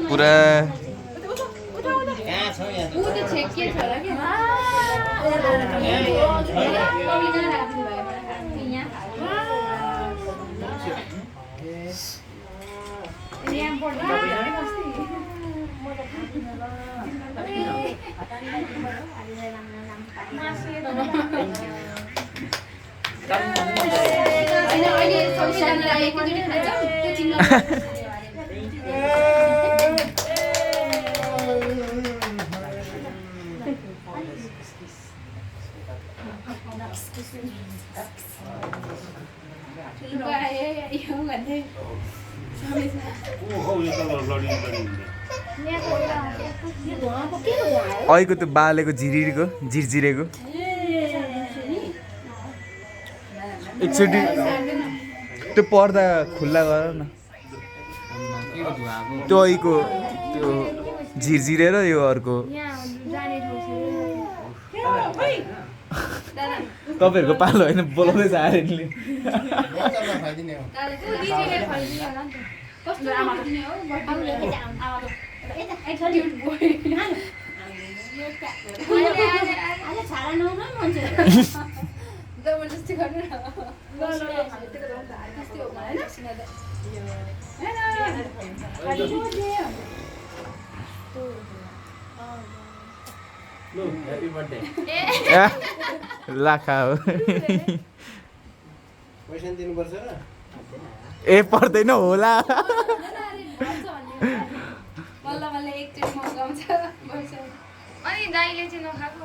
पुरा अहिलेको त्यो बालेको झिरिरको झिरझिरेको एकचोटि त्यो पर्दा खुल्ला गर न त्यो अहिलेको त्यो झिरझिरेर यो अर्को तपाईँहरूको पालो होइन बोलाउँदैछ आर्यनले जबरजस्ती गर्नु लाखा हो पैसा दिनुपर्छ र ए पर्दैन होला अनि दाइले चाहिँ नखाएको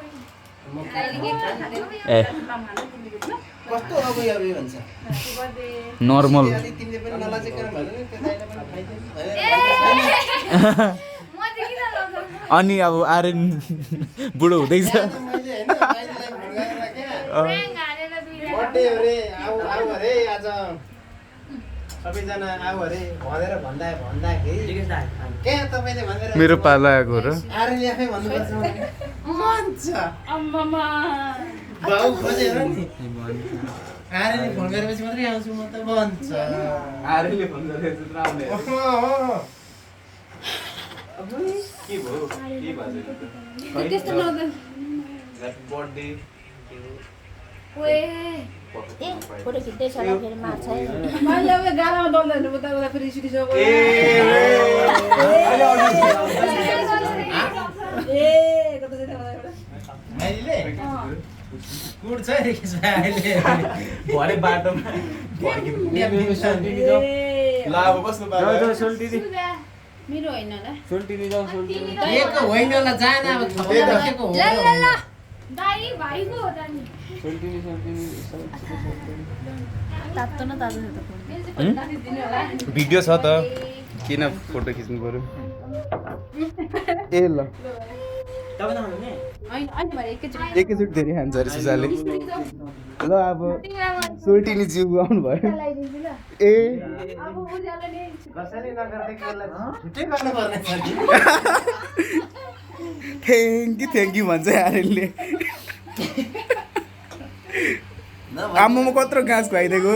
ए कस्तो अब यो भन्छ नर्मल तिमीले पनि नलाजेको भन्छ नि त्यो दाइले पनि खाइदिनु अनि अब आर्यन बुढो हुँदैछ मैले हैन दाइलाई फोन गरेर क्या बर्थडे हो रे आऊ आऊ अरे आज सबैजना आऊ अरे भनेर भन्दाखेरि के तपाईले भनेर मेरो पालो आएको र आर्यनले आफै भन्नुपर्छ मन्छ अम्मामा बाउ खोजेर नि आर्यनले फोन गरेपछि मात्रै आउँछु म त भन्छ आर्यनले फोन गरेपछि त आउने के भयो के भयो त्यस्तो नगर्नु बर्थडे ओए फोटो खिच्दै छ ल फेरि मार्छ है मैले अब गालामा दल्दैन म त उता फेरि सुटिसक्यो कता चाहिँ अहिले गुड छ रे किसमा अहिले भरे बाटोमा ल अब बस्नु बाटो सोल्टिनी मेरो होइन ल सोल्टिनी जाऊ सोल्टिनी केको होइन ल जान अब थपे राखेको हो ल दाइ भाइको हो त नि सोल्टिनी तातो न तातो छ त भिडियो छ त किन फोटो खिच्नु पर्यो ए ल एकैचोटि धेरै खान्छ अरे सुजाले ल अब सोल्टिनी जिउ आउनु भयो ए कसैले नगर्दै केलाई छुट्टै गर्नुपर्ने छ नि थ्याङ्क यू भन्छ आर्यनले आम्मामा कत्रो घाँस खुवाइदिएको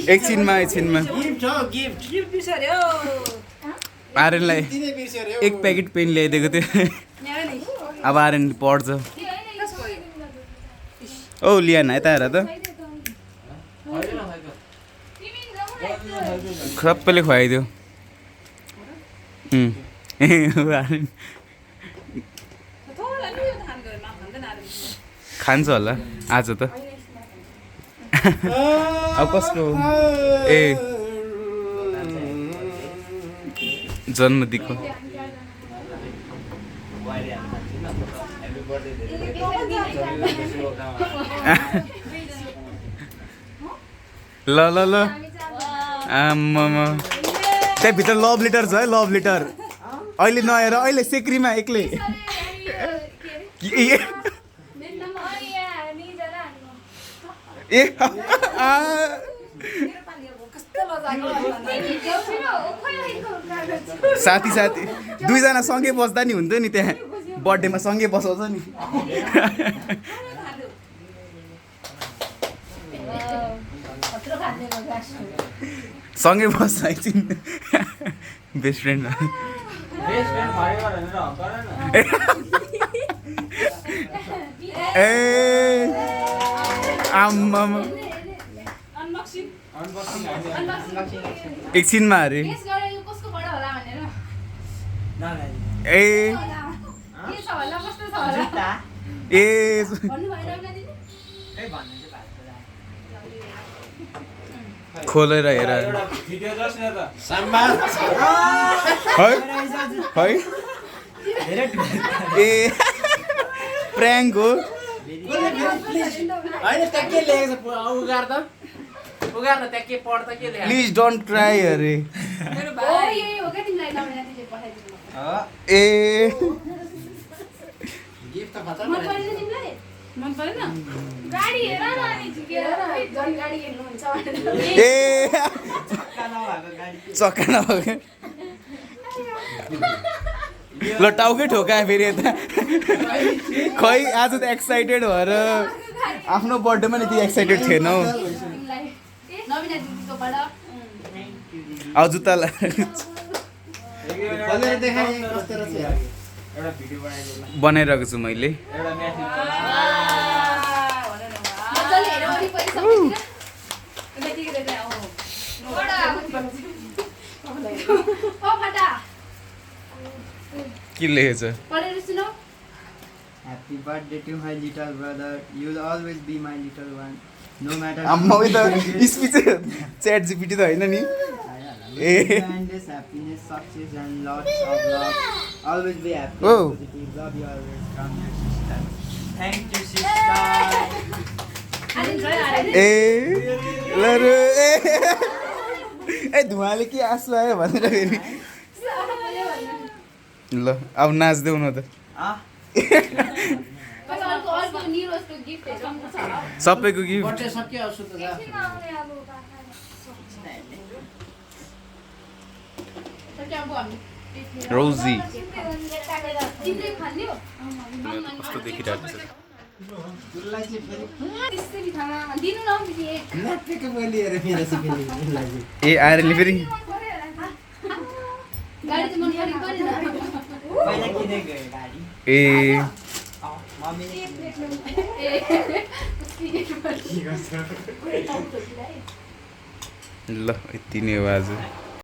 एकछिनमा गिफ्ट हो गिफ्ट बिसर्यो आर्यनलाई दिने बिर्स्यो एक प्याकेट पेन ल्याइदिएको थियो अब आर्यन पढ्छ औ लियान यता हेर त सबैले खुवाइदियो आर्यन खान्छ होला आज त अब कस्तो ए जन्मदिनको ल ल ल आम्मामा त्यहाँभित्र लभ लेटर छ है लभ लेटर अहिले नआएर अहिले सेक्रीमा एक्लै ए साथी दुईजना सँगै बस्दा नि हुन्थ्यो नि त्यहाँ बर्थडेमा सँगै बसाउँछ नि खतरो खाँदैको ग्लास सँगै बस्छ एकछिन बेस्ट फ्रेन्ड ए आम्मा एकछिनमा अरे गेस गरे यो कसको बाट होला भनेर ए के छ होला कस्तो छ होला ए भन्नु भएन होला दिदी खोलेर हेर साम्बा है है ए प्र्याङ्क हो होइन त्यहाँ के लेखेको छ उगार त उगार न त्यहाँ के पढ त के लेखेको प्लिज डोन्ट क्राई अरे ओ यही हो क्या तिमीलाई नमिना दिदीले पठाइदिनु ए गिफ्ट त खतरा मन परेन तिमीलाई मन परेन गाडी हेर न अनि झिकेर जन गाडी हेर्नुहुन्छ भनेर ए चक्का नभएको ल टाउकै ठोकायो फेरि यता खै आज त एक्साइटेड भएर आफ्नो बर्थडेमा नि त्यति एक्साइटेड थिएनौ तिमीलाई नमिना दिदीको बाट अब जुत्ता खोलेर देखाए कस्तो रहेछ हेर। बनाइरहेको छु मैले मजाले हेर वरिपरि सबैतिर यतिकै देख्दै ओ फटा के लेखेछ पढेर सुनाऊ Happy birthday to my little brother. You'll always be my little one. No matter आम्मा उयो त स्पिच च्याट जिपिटी त होइन नि ए kindness, happiness, success, and lots of love. Always be happy. Oh. Positive. Love you always from your sister. Thank you, sister. ए ल र ए धुवाले के आँसु आयो भनेर फेरि ल अब नाच्देऊ न त Ah. अर्को निरोजको गिफ्टहरू पनि छ होला सबैको गिफ्ट बर्थडे सक्यो अब सुत्नु जा रोजी तिमीले खाने हो कस्तो देखिरहेको छ उसलाई चाहिँ फेरि त्यसरी खाना दिनु न दिदी नाटेको मैले हेरेँ मेरो चाहिँ फेरि उसलाई चाहिँ ए आएर नि फेरि गाडी त मन परेको नि पहिला किनेको यो गाडी. ए मम्मी ल यति नै हो आज